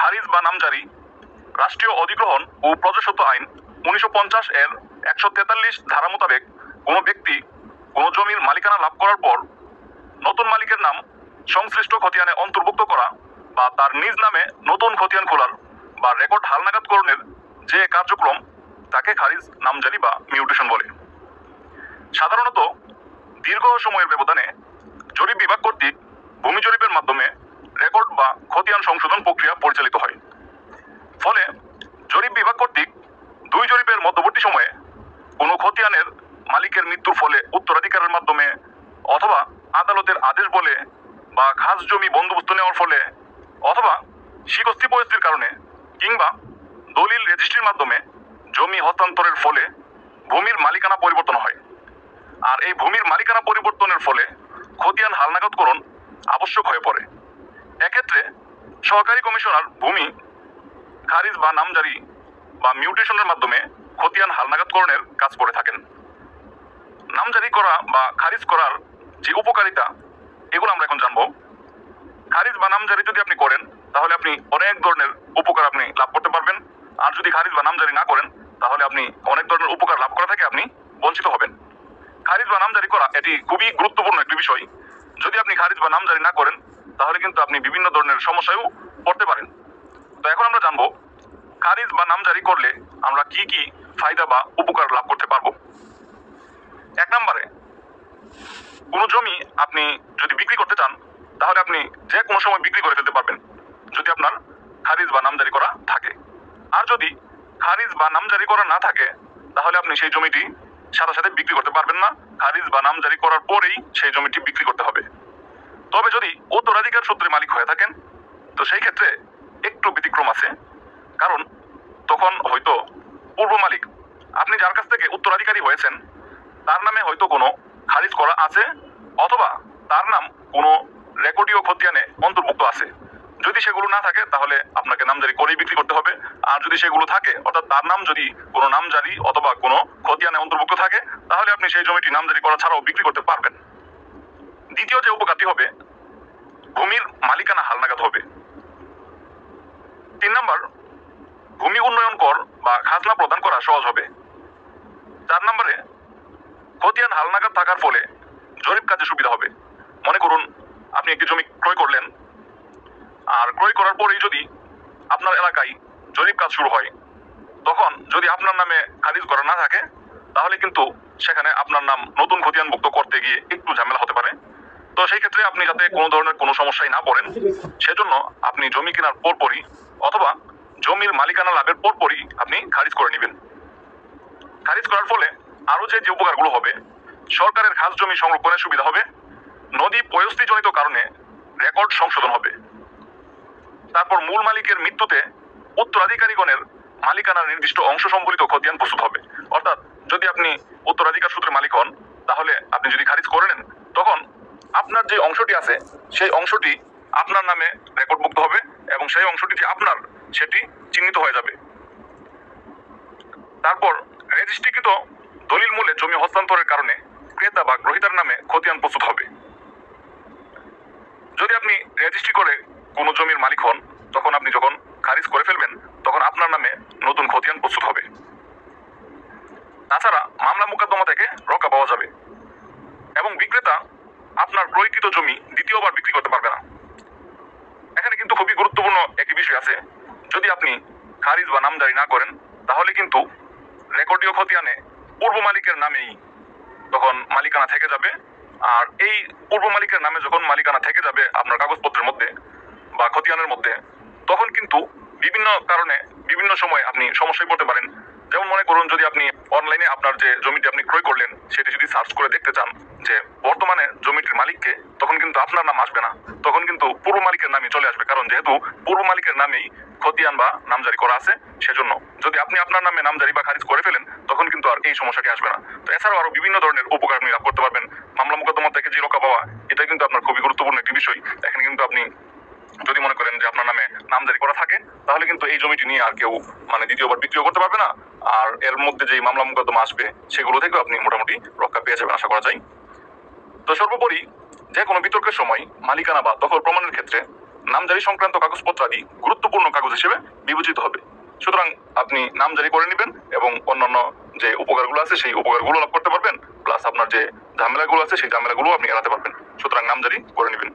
খারিজ বা নামজারি রাষ্ট্রীয় অধিগ্রহণ ও প্রজাস্বত্ব আইন 1950 এর 143 ধারা মোতাবেক কোনো ব্যক্তি কোনো জমির মালিকানা লাভ করার পর নতুন মালিকের নাম সংশ্লিষ্ট খতিয়ানে অন্তর্ভুক্ত করা বা তার নিজ নামে নতুন খতিয়ান খোলার বা রেকর্ড হালনাগাদকরণের যে কার্যক্রম তাকে খারিজ নামজারি বা মিউটেশন বলে। সাধারণত দীর্ঘ সময়ের ব্যবধানে জরিপ বিভাগ কর্তৃক ভূমি জরিপের মাধ্যমে রেকর্ড বা খতিয়ান সংশোধন প্রক্রিয়া পরিচালিত হয়। ফলে জরিপ বিভাগ কর্তৃক দুই জরিপের মধ্যবর্তী সময়ে কোনো খতিয়ানের মালিকের মৃত্যুর ফলে উত্তরাধিকারের মাধ্যমে অথবা আদালতের আদেশ বলে বা খাস জমি বন্দোবস্ত নেওয়ার ফলে অথবা শিকস্তি পরিস্থিতির কারণে কিংবা দলিল রেজিস্ট্রির মাধ্যমে জমি হস্তান্তরের ফলে ভূমির মালিকানা পরিবর্তন হয়। আর এই ভূমির মালিকানা পরিবর্তনের ফলে খতিয়ান হালনাগাদকরণ আবশ্যক হয়ে পড়ে। এক্ষেত্রে সহকারী কমিশনার ভূমি খারিজ বা নামজারি বা মিউটেশনের মাধ্যমে খতিয়ান হালনাগাদকরণের কাজ করে থাকেন। নামজারি করা বা খারিজ করার যে উপকারিতা এগুলো আমরা এখন জানবো। খারিজ বা নামজারি যদি আপনি করেন তাহলে আপনি অনেক ধরনের উপকার আপনি লাভ করতে পারবেন, আর যদি খারিজ বা নামজারি না করেন তাহলে আপনি অনেক ধরনের উপকার লাভ করা থেকে আপনি বঞ্চিত হবেন। খারিজ বা নামজারি করা এটি খুবই গুরুত্বপূর্ণ একটি বিষয়। যদি আপনি খারিজ বা নামজারি না করেন তাহলে কিন্তু আপনি বিভিন্ন ধরনের সমস্যায়ও পড়তে পারেন। তো এখন আমরা জানবো খারিজ বা নামজারি করলে আমরা কি কি ফায়দা বা উপকার লাভ করতে পারবো। 1 নম্বরে, কোনো জমি আপনি যদি বিক্রি করতে চান তাহলে আপনি যে কোনো সময় বিক্রি করে ফেলতে পারবেন যদি আপনার খারিজ বা নামজারি করা থাকে। আর যদি খারিজ বা নামজারি করা না থাকে তাহলে আপনি সেই জমিটি সাথে সাথে বিক্রি করতে পারবেন না, খারিজ বা নামজারি করার পরেই সেই জমিটি বিক্রি করতে হবে। তবে যদি উত্তরাধিকার সূত্রে মালিক হয়ে থাকেন তো সেই ক্ষেত্রে একটু ব্যতিক্রম আছে, কারণ তখন হয়তো পূর্ব মালিক আপনি যার কাছ থেকে উত্তরাধিকারী হয়েছেন তার নামে হয়তো কোনো খারিজ করা আছে অথবা তার নাম কোনো রেকর্ডীয় খতিয়ানে অন্তর্ভুক্ত আছে। যদি সেগুলো না থাকে তাহলে আপনাকে নামজারি করেই বিক্রি করতে হবে। আর যদি সেগুলো থাকে অর্থাৎ তার নাম যদি কোনো নামজারি অথবা কোনো খতিয়ানে অন্তর্ভুক্ত থাকে তাহলে আপনি সেই জমিটি নামজারি করা ছাড়াও বিক্রি করতে পারবেন। দ্বিতীয় যে উপকারটি হবে, ভূমির মালিকানা হালনাগাদ হবে। 3 নম্বর, ভূমি উন্নয়ন কর বা খাজনা প্রদান করা সহজ হবে। 4 নম্বরে, খতিয়ান হালনাগাদ থাকার ফলে জরিপ কাজে সুবিধা হবে। মনে করুন আপনি একটি জমি ক্রয় করলেন, আর ক্রয় করার পরেই যদি আপনার এলাকায় জরিপ কাজ শুরু হয় তখন যদি আপনার নামে খারিজ করা না থাকে তাহলে কিন্তু সেখানে আপনার নাম নতুন খতিয়ানভুক্ত করতে গিয়ে একটু ঝামেলা হতে পারে। তো সেই ক্ষেত্রে আপনি যাতে কোনো ধরনের কোনো সমস্যায় না পড়েন সেজন্য আপনি জমি কেনার পরপরই অথবা জমির মালিকানা লাভের পরপরই আপনি খারিজ করে নেবেন। খারিজ করার ফলে আরো যে উপকারগুলো হবে, সরকারের খাস জমি সংরক্ষণের সুবিধা হবে, নদী পয়স্তিজনিত কারণে রেকর্ড সংশোধন হবে। তারপর মূল মালিকের মৃত্যুতে উত্তরাধিকারীগণের মালিকানার নির্দিষ্ট অংশ সম্বলিত খতিয়ান প্রস্তুত হবে। অর্থাৎ যদি আপনি উত্তরাধিকার সূত্রে মালিক হন তাহলে আপনি যদি খারিজ করে নেন তখন আপনার যে অংশটি আছে সেই অংশটি আপনার নামে রেকর্ডভুক্ত হবে এবং সেই অংশটি যে আপনার সেটি চিহ্নিত হয়ে যাবে। তারপর রেজিস্ট্রিকৃত দলিল মূলে জমি হস্তান্তরের কারণে ক্রেতা বা গ্রহীতার নামে খতিয়ান প্রস্তুত হবে। যদি আপনি রেজিস্ট্রি করে কোনো জমির মালিক হন তখন আপনি যখন খারিজ করে ফেলবেন তখন আপনার নামে নতুন খতিয়ান প্রস্তুত হবে। তাছাড়া মামলা মোকদ্দমা থেকে রক্ষা পাওয়া যাবে এবং বিক্রেতা আপনার ক্রয়কৃত জমি দ্বিতীয়বার বিক্রি করতে পারবে না। এখানে কিন্তু খুবই গুরুত্বপূর্ণ একটি বিষয় আছে, যদি আপনি খারিজ বা নামজারি না করেন তাহলে কিন্তু রেকর্ডীয় খতিয়ানে পূর্ব মালিকের নামেই তখন মালিকানা থেকে যাবে। আর এই পূর্ব মালিকের নামে যখন মালিকানা থেকে যাবে আপনার কাগজপত্রের মধ্যে বা খতিয়ানের মধ্যে, তখন কিন্তু বিভিন্ন কারণে বিভিন্ন সময় আপনি সমস্যায় পড়তে পারেন। যেমন মনে করুন যদি আপনি অনলাইনে আপনার যে জমিটি আপনি ক্রয় করলেন সেটি যদি সার্চ করে দেখতে চান যে বর্তমানে জমিটির মালিককে, তখন কিন্তু আপনার নাম আসবে না, তখন কিন্তু পূর্ব মালিকের নামই চলে আসবে। কারণ যেহেতু পূর্ব মালিকের নামেই খতিয়ান বা নামজারি করা আছে সেজন্য যদি আপনি আপনার নামে নামজারি বা খারিজ করে ফেলেন তখন কিন্তু আর এই সমস্যাটি আসবে না। তো এছাড়াও আরো বিভিন্ন ধরনের উপকার আপনি লাভ করতে পারবেন। মামলা মোকদ্দমা থেকে যে রক্ষা পাওয়া, এটা কিন্তু আপনার খুবই গুরুত্বপূর্ণ একটি বিষয়। এখানে কিন্তু আপনি যদি মনে করেন যে আপনার নামে নামজারি করা থাকে তাহলে কিন্তু এই জমিটি নিয়ে আর কেউ দ্বিতীয়বার বিক্রিও করতে পারবে না। আর এর মধ্যে যে মামলা মোকদ্দমা আসবে সেগুলো থেকেও আপনি মোটামুটি রক্ষা পেয়ে যাবেন আশা করা যায়। তো সর্বোপরি যে কোনো বিতর্কের সময় মালিকানা বা দখল প্রমাণের ক্ষেত্রে নামজারি সংক্রান্ত কাগজপত্র আদি গুরুত্বপূর্ণ কাগজ হিসেবে বিবেচিত হবে। সুতরাং আপনি নামজারি করে নেবেন এবং অন্যান্য যে উপকারগুলো আছে সেই উপকারগুলো লাভ করতে পারবেন, প্লাস আপনার যে ঝামেলাগুলো আছে সেই ঝামেলাগুলো আপনি এড়াতে পারবেন। সুতরাং নামজারি করে নেবেন।